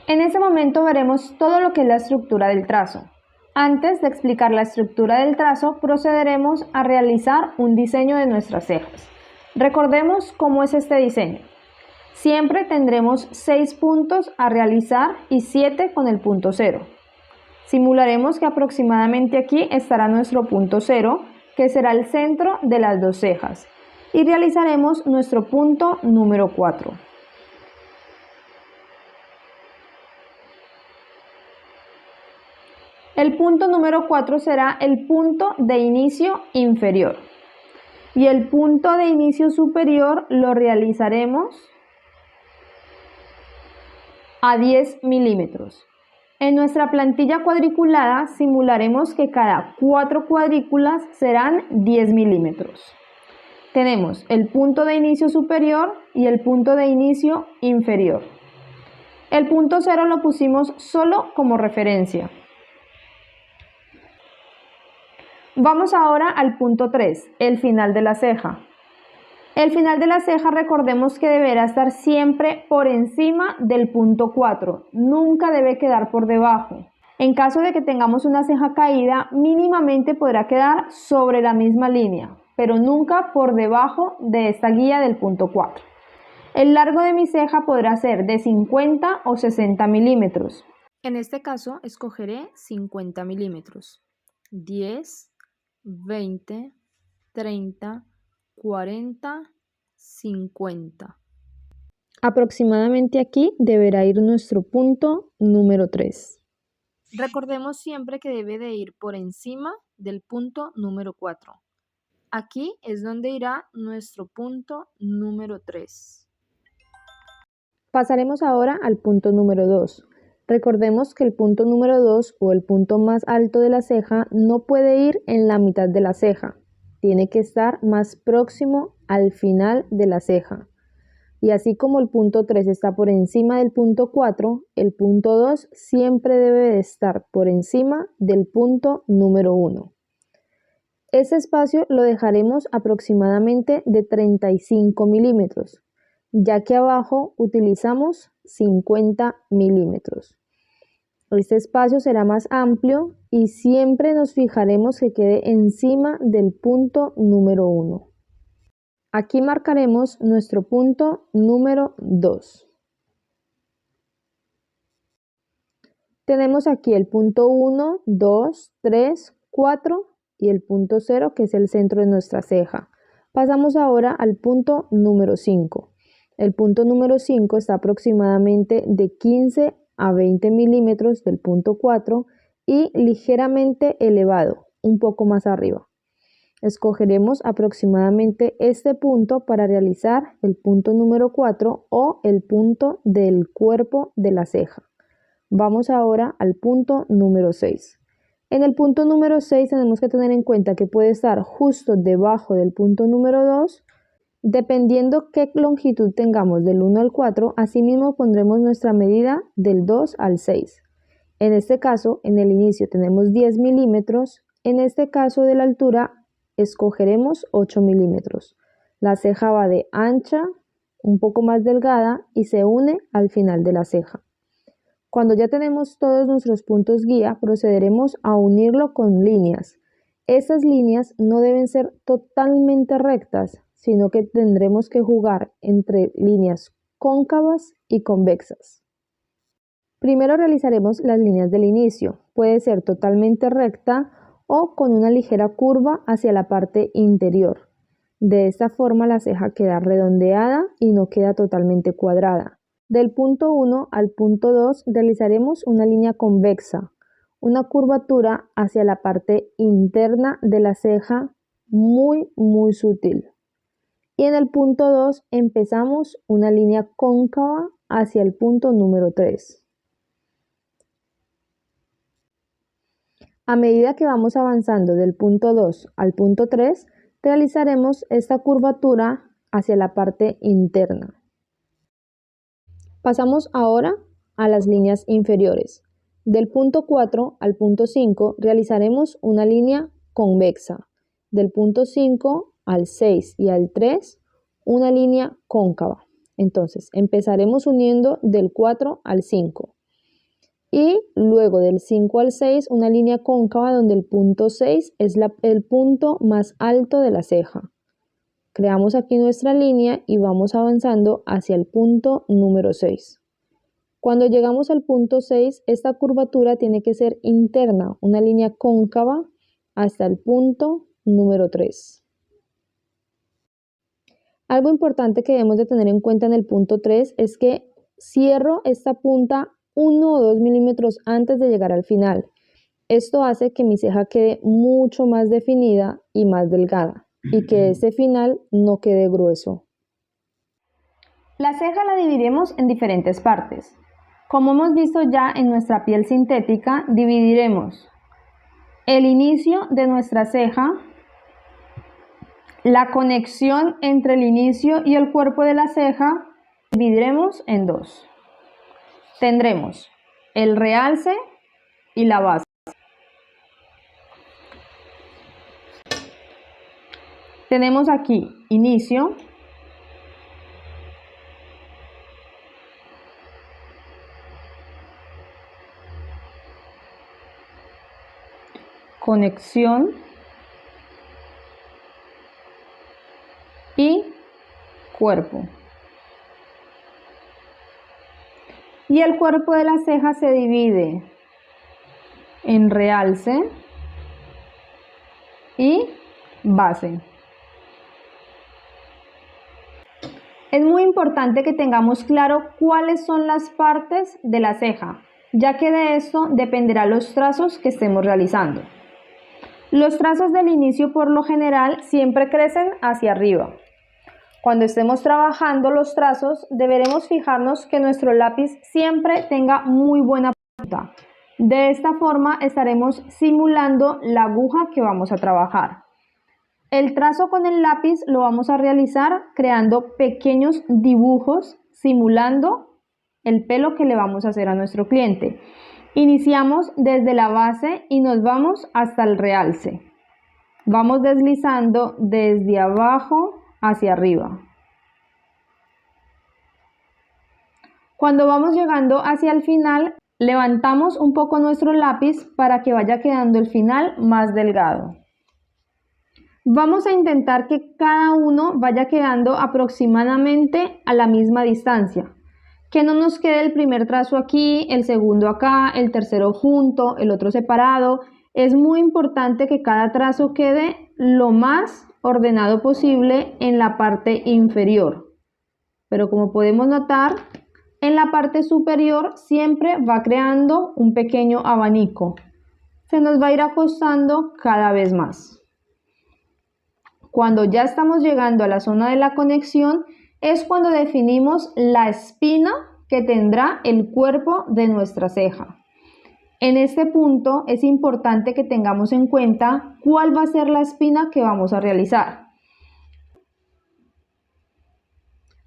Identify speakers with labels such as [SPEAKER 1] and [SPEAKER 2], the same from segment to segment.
[SPEAKER 1] En este momento veremos todo lo que es la estructura del trazo. Antes de explicar la estructura del trazo, procederemos a realizar un diseño de nuestras cejas. Recordemos cómo es este diseño. Siempre tendremos 6 puntos a realizar y 7 con el punto 0. Simularemos que aproximadamente aquí estará nuestro punto 0, que será el centro de las dos cejas, y realizaremos nuestro punto número 4. El punto número 4 será el punto de inicio inferior y el punto de inicio superior lo realizaremos a 10 milímetros. En nuestra plantilla cuadriculada simularemos que cada 4 cuadrículas serán 10 milímetros. Tenemos el punto de inicio superior y el punto de inicio inferior. El punto 0 lo pusimos solo como referencia. Vamos ahora al punto 3, el final de la ceja. El final de la ceja recordemos que deberá estar siempre por encima del punto 4, nunca debe quedar por debajo. En caso de que tengamos una ceja caída, mínimamente podrá quedar sobre la misma línea, pero nunca por debajo de esta guía del punto 4. El largo de mi ceja podrá ser de 50 o 60 milímetros. En este caso escogeré 50 milímetros. 10, 20, 30, 40, 50. Aproximadamente aquí deberá ir nuestro punto número 3. Recordemos siempre que debe de ir por encima del punto número 4. Aquí es donde irá nuestro punto número 3. Pasaremos ahora al punto número 2. Recordemos que el punto número 2 o el punto más alto de la ceja no puede ir en la mitad de la ceja. Tiene que estar más próximo al final de la ceja. Y así como el punto 3 está por encima del punto 4, el punto 2 siempre debe de estar por encima del punto número 1. Ese espacio lo dejaremos aproximadamente de 35 milímetros, ya que abajo utilizamos 50 milímetros. Este espacio será más amplio y siempre nos fijaremos que quede encima del punto número 1. Aquí marcaremos nuestro punto número 2. Tenemos aquí el punto 1, 2, 3, 4 y el punto 0, que es el centro de nuestra ceja. Pasamos ahora al punto número 5. El punto número 5 está aproximadamente de 15 a 20 milímetros del punto 4 y ligeramente elevado, un poco más arriba. Escogeremos aproximadamente este punto para realizar el punto número 4 o el punto del cuerpo de la ceja. Vamos ahora al punto número 6. En el punto número 6 tenemos que tener en cuenta que puede estar justo debajo del punto número 2. Dependiendo qué longitud tengamos del 1 al 4, asimismo pondremos nuestra medida del 2 al 6. En este caso, en el inicio tenemos 10 milímetros. En este caso de la altura, escogeremos 8 milímetros. La ceja va de ancha, un poco más delgada y se une al final de la ceja. Cuando ya tenemos todos nuestros puntos guía, procederemos a unirlo con líneas. Estas líneas no deben ser totalmente rectas, sino que tendremos que jugar entre líneas cóncavas y convexas. Primero realizaremos las líneas del inicio. Puede ser totalmente recta o con una ligera curva hacia la parte interior. De esta forma la ceja queda redondeada y no queda totalmente cuadrada. Del punto 1 al punto 2 realizaremos una línea convexa, una curvatura hacia la parte interna de la ceja muy sutil. Y en el punto 2 empezamos una línea cóncava hacia el punto número 3. A medida que vamos avanzando del punto 2 al punto 3, realizaremos esta curvatura hacia la parte interna. Pasamos ahora a las líneas inferiores. Del punto 4 al punto 5 realizaremos una línea convexa. Del punto 5 al 6 y al 3, una línea cóncava. Entonces, empezaremos uniendo del 4 al 5. Y luego del 5 al 6, una línea cóncava donde el punto 6 es el punto más alto de la ceja. Creamos aquí nuestra línea y vamos avanzando hacia el punto número 6. Cuando llegamos al punto 6, esta curvatura tiene que ser interna, una línea cóncava hasta el punto número 3. Algo importante que debemos de tener en cuenta en el punto 3 es que cierro esta punta 1 o 2 milímetros antes de llegar al final. Esto hace que mi ceja quede mucho más definida y más delgada y que este final no quede grueso. La ceja la dividiremos en diferentes partes. Como hemos visto ya en nuestra piel sintética, dividiremos el inicio de nuestra ceja, la conexión entre el inicio y el cuerpo de la ceja, dividiremos en dos. Tendremos el realce y la base. Tenemos aquí inicio, conexión y cuerpo. Y el cuerpo de la ceja se divide en realce y base. Es muy importante que tengamos claro cuáles son las partes de la ceja, ya que de esto dependerán los trazos que estemos realizando. Los trazos del inicio por lo general siempre crecen hacia arriba. Cuando estemos trabajando los trazos, deberemos fijarnos que nuestro lápiz siempre tenga muy buena punta. De esta forma estaremos simulando la aguja que vamos a trabajar. El trazo con el lápiz lo vamos a realizar creando pequeños dibujos simulando el pelo que le vamos a hacer a nuestro cliente. Iniciamos desde la base y nos vamos hasta el realce. Vamos deslizando desde abajo hacia arriba. Cuando vamos llegando hacia el final, levantamos un poco nuestro lápiz para que vaya quedando el final más delgado. Vamos a intentar que cada uno vaya quedando aproximadamente a la misma distancia. Que no nos quede el primer trazo aquí, el segundo acá, el tercero junto, el otro separado. Es muy importante que cada trazo quede lo más ordenado posible en la parte inferior. Pero como podemos notar, en la parte superior siempre va creando un pequeño abanico. Se nos va a ir acostando cada vez más. Cuando ya estamos llegando a la zona de la conexión, es cuando definimos la espina que tendrá el cuerpo de nuestra ceja. En este punto es importante que tengamos en cuenta cuál va a ser la espina que vamos a realizar.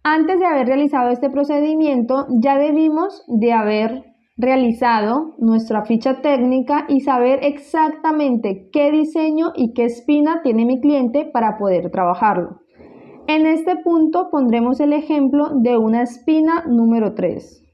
[SPEAKER 1] Antes de haber realizado este procedimiento, ya debimos de haber realizado nuestra ficha técnica y saber exactamente qué diseño y qué espina tiene mi cliente para poder trabajarlo. En este punto pondremos el ejemplo de una espina número 3.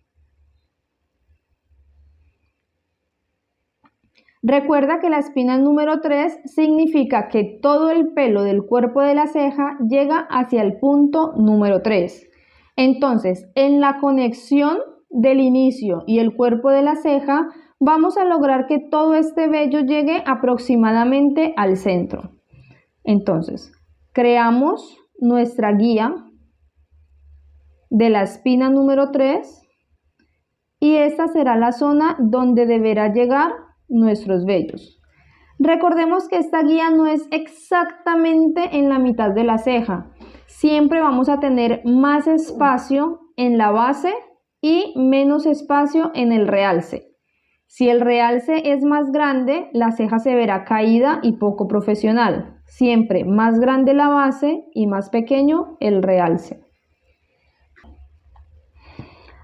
[SPEAKER 1] Recuerda que la espina número 3 significa que todo el pelo del cuerpo de la ceja llega hacia el punto número 3. Entonces, en la conexión del inicio y el cuerpo de la ceja, vamos a lograr que todo este vello llegue aproximadamente al centro. Entonces, creamos nuestra guía de la espina número 3 y esta será la zona donde deberá llegar nuestros vellos. Recordemos que esta guía no es exactamente en la mitad de la ceja. Siempre vamos a tener más espacio en la base y menos espacio en el realce. Si el realce es más grande, la ceja se verá caída y poco profesional. Siempre más grande la base y más pequeño el realce.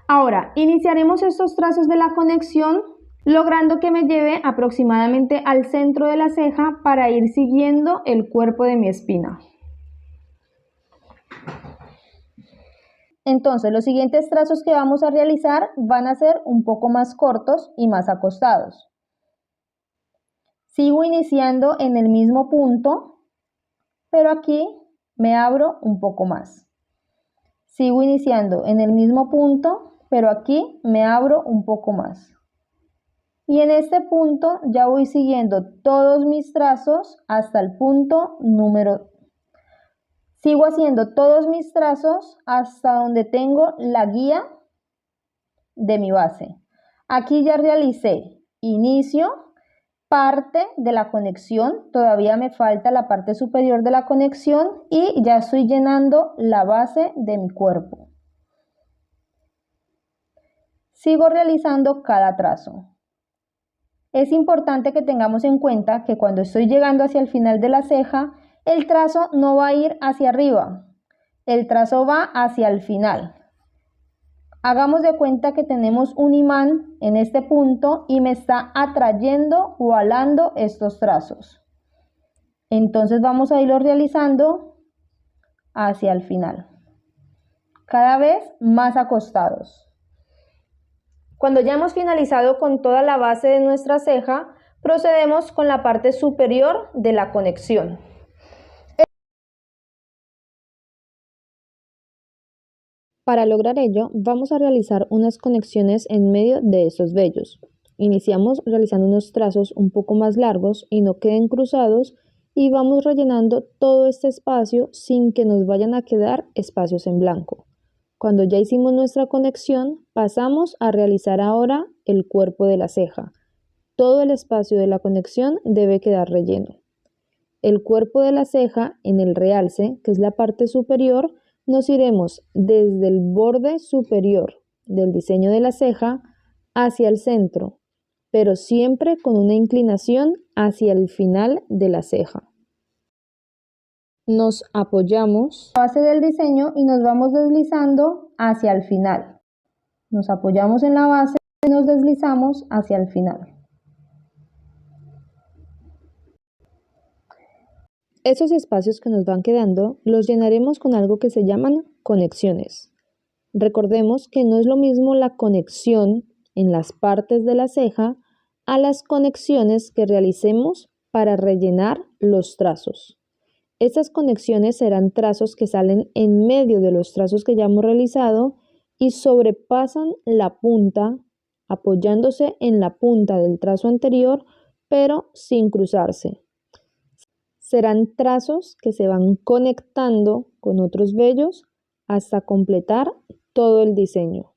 [SPEAKER 1] Ahora, iniciaremos estos trazos de la conexión logrando que me lleve aproximadamente al centro de la ceja para ir siguiendo el cuerpo de mi espina. Entonces, los siguientes trazos que vamos a realizar van a ser un poco más cortos y más acostados. Sigo iniciando en el mismo punto, pero aquí me abro un poco más. Sigo iniciando en el mismo punto, pero aquí me abro un poco más. Y en este punto ya voy siguiendo todos mis trazos hasta el punto número. Sigo haciendo todos mis trazos hasta donde tengo la guía de mi base. Aquí ya realicé inicio, parte de la conexión, todavía me falta la parte superior de la conexión y ya estoy llenando la base de mi cuerpo. Sigo realizando cada trazo. Es importante que tengamos en cuenta que cuando estoy llegando hacia el final de la ceja, el trazo no va a ir hacia arriba, el trazo va hacia el final. Hagamos de cuenta que tenemos un imán en este punto y me está atrayendo o alando estos trazos. Entonces vamos a irlo realizando hacia el final, cada vez más acostados. Cuando ya hemos finalizado con toda la base de nuestra ceja, procedemos con la parte superior de la conexión. Para lograr ello, vamos a realizar unas conexiones en medio de estos vellos. Iniciamos realizando unos trazos un poco más largos y no queden cruzados y vamos rellenando todo este espacio sin que nos vayan a quedar espacios en blanco. Cuando ya hicimos nuestra conexión, pasamos a realizar ahora el cuerpo de la ceja. Todo el espacio de la conexión debe quedar relleno. El cuerpo de la ceja en el realce, que es la parte superior, nos iremos desde el borde superior del diseño de la ceja hacia el centro, pero siempre con una inclinación hacia el final de la ceja. Nos apoyamos en la base del diseño y nos vamos deslizando hacia el final. Nos apoyamos en la base y nos deslizamos hacia el final. Esos espacios que nos van quedando los llenaremos con algo que se llaman conexiones. Recordemos que no es lo mismo la conexión en las partes de la ceja a las conexiones que realicemos para rellenar los trazos. Estas conexiones serán trazos que salen en medio de los trazos que ya hemos realizado y sobrepasan la punta, apoyándose en la punta del trazo anterior, pero sin cruzarse. Serán trazos que se van conectando con otros vellos hasta completar todo el diseño.